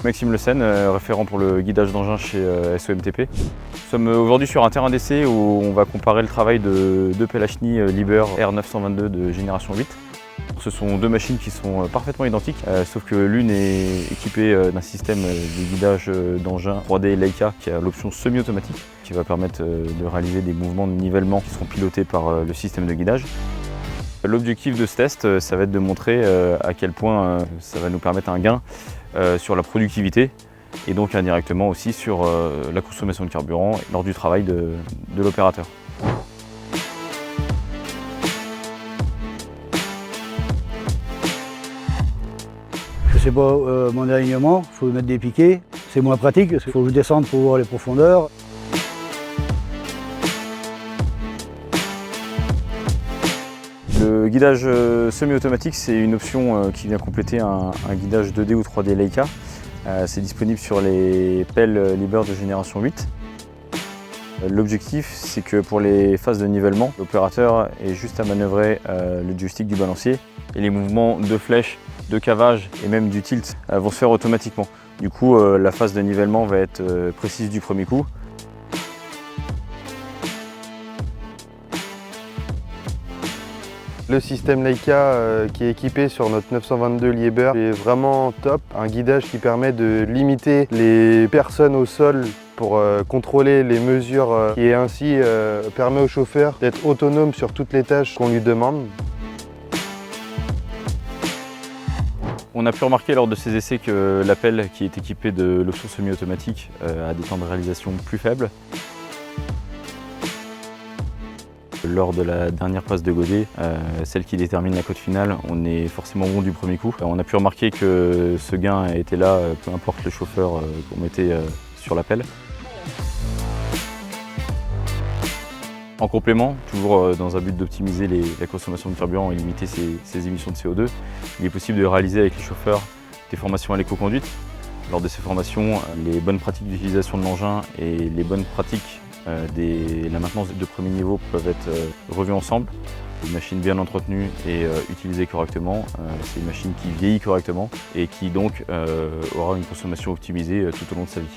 Maxime Le Sen, référent pour le guidage d'engins chez SOMTP. Nous sommes aujourd'hui sur un terrain d'essai où on va comparer le travail de deux Pelachny Liebherr R922 de génération 8. Ce sont deux machines qui sont parfaitement identiques, sauf que l'une est équipée d'un système de guidage d'engins 3D Leica qui a l'option semi-automatique, qui va permettre de réaliser des mouvements de nivellement qui seront pilotés par le système de guidage. L'objectif de ce test, ça va être de montrer à quel point ça va nous permettre un gain sur la productivité et donc indirectement aussi sur la consommation de carburant lors du travail de l'opérateur. Je ne sais pas mon alignement, il faut mettre des piquets, c'est moins pratique parce qu'il faut que je descende pour voir les profondeurs. Le guidage semi-automatique, c'est une option qui vient compléter un guidage 2D ou 3D Leica. C'est disponible sur les pelles Liebherr de génération 8. L'objectif, c'est que pour les phases de nivellement, l'opérateur ait juste à manœuvrer le joystick du balancier et les mouvements de flèche, de cavage et même du tilt vont se faire automatiquement. Du coup, la phase de nivellement va être précise du premier coup. Le système Leica qui est équipé sur notre 922 Liebherr est vraiment top. Un guidage qui permet de limiter les personnes au sol pour contrôler les mesures et ainsi permet au chauffeur d'être autonome sur toutes les tâches qu'on lui demande. On a pu remarquer lors de ces essais que la pelle qui est équipée de l'option semi-automatique a des temps de réalisation plus faibles. Lors de la dernière passe de godet, celle qui détermine la cote finale, on est forcément bon du premier coup. On a pu remarquer que ce gain était là, peu importe le chauffeur qu'on mettait sur la pelle. En complément, toujours dans un but d'optimiser la consommation de carburant et limiter ses émissions de CO2, il est possible de réaliser avec les chauffeurs des formations à l'éco-conduite. Lors de ces formations, les bonnes pratiques d'utilisation de l'engin et les bonnes pratiques la maintenance de premier niveau peuvent être revues ensemble. Une machine bien entretenue et utilisée correctement, c'est une machine qui vieillit correctement et qui donc aura une consommation optimisée tout au long de sa vie.